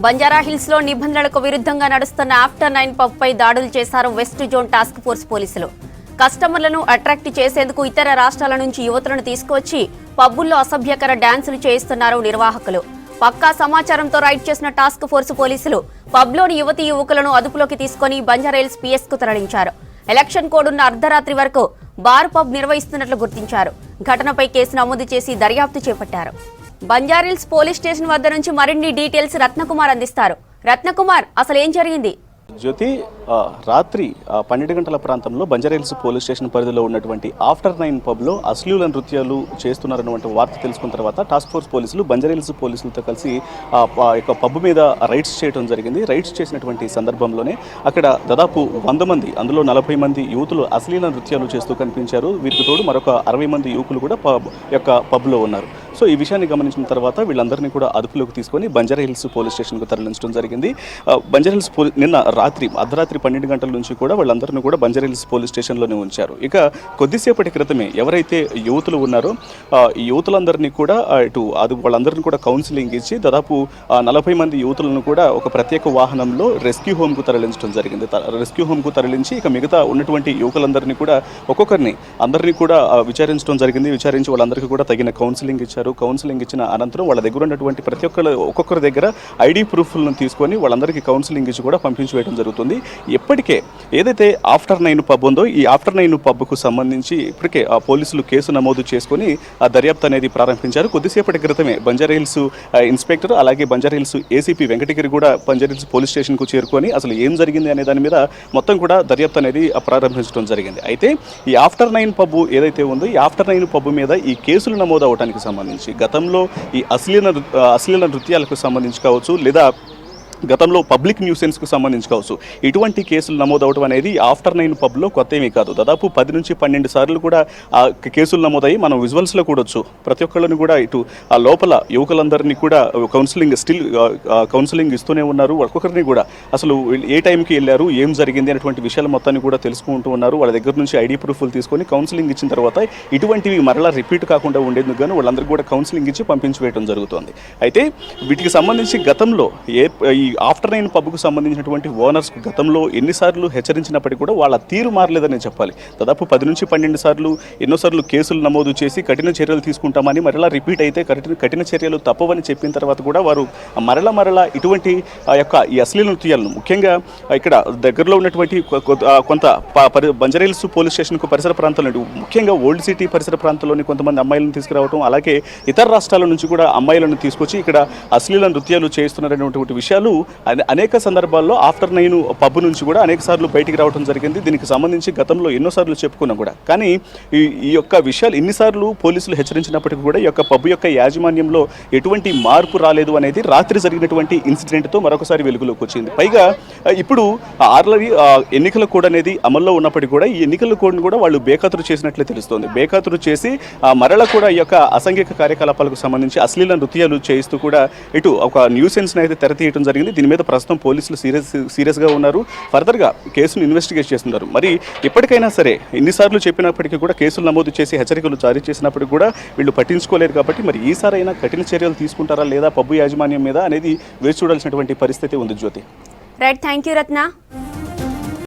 బంజారాహిల్స్ లో నిబంధనలకు విరుద్ధంగా నడుస్తున్న ఆఫ్టర్ 9 పబ్ పై దాడులు చేశారు వెస్ట్ జోన్ టాస్క్ ఫోర్స్ పోలీసులు. కస్టమర్లను అట్రాక్ట్ చేసేందుకు ఇతర రాష్ట్రాల నుంచి యువతులను తీసుకొచ్చి పబ్బుల్లో అసభ్యకర డాన్సులు చేయిస్తున్నారు నిర్వాహకులు. పక్కా సమాచారంతో రైడ్ చేసిన టాస్క్ ఫోర్స్ పోలీసులు పబ్లోని యువతీ యువకులను అదుపులోకి తీసుకుని బంజారాహిల్స్ పిఎస్ కు తరలించారు. ఎలక్షన్ కోడ్ ఉన్న అర్ధరాత్రి వరకు బార్ పబ్ నిర్వహిస్తున్నట్లు గుర్తించారు. ఘటనపై కేసు నమోదు చేసి దర్యాప్తు చేపట్టారు. బంజారాహిల్స్ పోలీస్ స్టేషన్ వద్ద నుంచి మరిన్ని డీటెయిల్స్ రత్నకుమార్ అందిస్తారు. రత్నకుమార్, అసలు ఏం జరిగింది? జ్యోతి, రాత్రి 12 గంటల ప్రాంతంలో బంజారాహిల్స్ పోలీస్ స్టేషన్ పరిధిలో ఉన్నటువంటి ఆఫ్టర్ 9 పబ్లో అశ్లీల నృత్యాలు చేస్తున్నారన్నటువంటి వార్త తెలుసుకున్న తర్వాత టాస్క్ ఫోర్స్ పోలీసులు బంజారాహిల్స్ పోలీసులతో కలిసి పబ్ మీద రైడ్స్ చేయడం జరిగింది. రైడ్స్ చేసినటువంటి సందర్భంలోనే అక్కడ దాదాపు 100 మంది, అందులో 40 మంది యువతులు అశ్లీల నృత్యాలు చేస్తూ కనిపించారు. వీరికి తోడు మరొక 60 మంది యువకులు కూడా పబ్లో ఉన్నారు. సో ఈ విషయాన్ని గమనించిన తర్వాత వీళ్ళందరినీ కూడా అదుపులోకి తీసుకొని బంజారాహిల్స్ పోలీస్ స్టేషన్కు తరలించడం జరిగింది. బంజారాహిల్స్ నిన్న అర్ధరాత్రి 12 గంటల నుంచి కూడా వాళ్ళందరినీ కూడా బంజారాహిల్స్ పోలీస్ స్టేషన్లోనే ఉంచారు. ఇక కొద్దిసేపటి క్రితమే ఎవరైతే యువతులు ఉన్నారో ఈ యువతులందరినీ కూడా వాళ్ళందరినీ కూడా కౌన్సిలింగ్ ఇచ్చి దాదాపు 40 మంది యువతులను కూడా ఒక ప్రత్యేక వాహనంలో రెస్క్యూ హోమ్కు తరలించడం జరిగింది. రెస్క్యూ హోమ్కు తరలించి ఇక మిగతా ఉన్నటువంటి యువకులందరినీ కూడా అందరినీ కూడా విచారించడం జరిగింది. విచారించి వాళ్ళందరికీ కూడా తగిన కౌన్సిలింగ్ ఇచ్చారు. కౌన్సిలింగ్ ఇచ్చిన అనంతరం వాళ్ళ దగ్గర ఉన్నటువంటి ప్రతి ఒక్కొక్కరి దగ్గర ఐడి ప్రూఫ్లను తీసుకొని వాళ్ళందరికీ కౌన్సిలింగ్ ఇచ్చి కూడా పంపించి వేయడం జరుగుతుంది. ఇప్పటికే ఏదైతే ఆఫ్టర్ 9 పబ్ ఉందో ఈ ఆఫ్టర్ 9 పబ్కు సంబంధించి ఇప్పటికే పోలీసులు కేసు నమోదు చేసుకుని దర్యాప్తు అనేది ప్రారంభించారు. కొద్దిసేపటి క్రితమే బంజారాహిల్స్ ఇన్స్పెక్టర్ అలాగే బంజారాహిల్స్ ఏసీపీ వెంకటగిరి కూడా బంజారాహిల్స్ పోలీస్ స్టేషన్కు చేరుకొని అసలు ఏం జరిగింది అనే దాని మీద మొత్తం కూడా దర్యాప్తు అనేది ప్రారంభించడం జరిగింది. అయితే ఈ ఆఫ్టర్ 9 పబ్ ఏదైతే ఉందో ఈ ఆఫ్టర్ 9 పబ్ మీద ఈ కేసులు నమోదు అవడానికి సంబంధించి గతంలో ఈ అశ్లీల నృత్యాలకు సంబంధించి కావచ్చు, లేదా గతంలో పబ్లిక్ న్యూసెన్స్కు సంబంధించి కావచ్చు, ఇటువంటి కేసులు నమోదవడం అనేది ఆఫ్టర్ 9 పబ్లో కొత్త ఏమీ కాదు. దాదాపు 10 నుంచి 12 సార్లు కూడా ఆ కేసులు నమోదయ్యి మనం విజువల్స్లో కూడొచ్చు. ప్రతి ఒక్కళ్ళని కూడా ఇటు ఆ లోపల యువకులందరినీ కూడా కౌన్సిలింగ్ ఇస్తూనే ఉన్నారు. ఒక్కొక్కరిని కూడా అసలు ఏ టైంకి వెళ్ళారు, ఏం జరిగింది అనేటువంటి విషయాలు మొత్తాన్ని కూడా తెలుసుకుంటూ ఉన్నారు. వాళ్ళ దగ్గర నుంచి ఐడి ప్రూఫ్లు తీసుకొని కౌన్సిలింగ్ ఇచ్చిన తర్వాత ఇటువంటివి మరలా రిపీట్ కాకుండా ఉండేందుకు గాను వాళ్ళందరికీ కూడా కౌన్సిలింగ్ ఇచ్చి పంపించి వేయడం జరుగుతుంది. అయితే వీటికి సంబంధించి గతంలో ఈ ఆఫ్టర్ 9 పబ్కు సంబంధించినటువంటి ఓనర్స్ గతంలో ఎన్నిసార్లు హెచ్చరించినప్పటికీ కూడా వాళ్ళ తీరు మారలేదని చెప్పాలి. దాదాపు 10 నుంచి 12 సార్లు ఎన్నోసార్లు కేసులు నమోదు చేసి కఠిన చర్యలు తీసుకుంటామని, మరలా రిపీట్ అయితే కఠిన చర్యలు తప్పవని చెప్పిన తర్వాత కూడా వారు మరలా ఇటువంటి ఈ అశ్లీల నృత్యాలను ముఖ్యంగా ఇక్కడ దగ్గరలో ఉన్నటువంటి కొంత బంజారాహిల్స్ పోలీస్ స్టేషన్కు పరిసర ప్రాంతాల్లో, ముఖ్యంగా ఓల్డ్ సిటీ పరిసర ప్రాంతాల్లోని కొంతమంది అమ్మాయిలను తీసుకురావడం, అలాగే ఇతర రాష్ట్రాల నుంచి కూడా అమ్మాయిలను తీసుకొచ్చి ఇక్కడ అశ్లీల నృత్యాలు చేస్తున్నారనేటువంటి విషయాలు అనేక సందర్భాల్లో ఆఫ్టర్ 9 పబ్ నుంచి కూడా అనేక సార్లు బయటికి రావడం జరిగింది. దీనికి సంబంధించి గతంలో ఎన్నోసార్లు చెప్పుకున్నాం కూడా. కానీ ఈ యొక్క విషయాలు ఎన్నిసార్లు పోలీసులు హెచ్చరించినప్పటికీ కూడా ఈ యొక్క పబ్ యొక్క యాజమాన్యంలో ఎటువంటి మార్పు రాలేదు అనేది రాత్రి జరిగినటువంటి ఇన్సిడెంట్తో మరొకసారి వెలుగులోకి వచ్చింది. పైగా ఇప్పుడు ఆల్రెడీ ఎన్నికల కోడ్ అనేది అమల్లో ఉన్నప్పటికీ కూడా ఈ ఎన్నికల కోడ్ని కూడా వాళ్ళు బేఖాతరు చేసినట్లే తెలుస్తోంది. బేఖాతరు చేసి మరలా కూడా ఈ యొక్క అసాంఘిక కార్యకలాపాలకు సంబంధించి అశ్లీల నృత్యాలు చేయిస్తూ కూడా ఇటు ఒక న్యూసెన్స్ని అయితే తెరతీయడం జరిగింది. దీని మీద ప్రస్తుతం పోలీసులు సీరియస్గా ఉన్నారు. ఫర్దర్గా కేసును ఇన్వెస్టిగేట్ చేస్తున్నారు. మరి ఇప్పటికైనా సరే ఎన్నిసార్లు చెప్పినప్పటికీ కూడా కేసులు నమోదు చేసి హెచ్చరికలు జారీ చేసినప్పటికీ కూడా వీళ్ళు పట్టించుకోలేరు. కాబట్టి మరి ఈసారైనా కఠిన చర్యలు తీసుకుంటారా లేదా పబ్బు యాజమాన్యం మీద అనేది వేచి చూడాల్సినటువంటి పరిస్థితి ఉంది. జ్యోతి, రైట్, థ్యాంక్ యూ రత్న.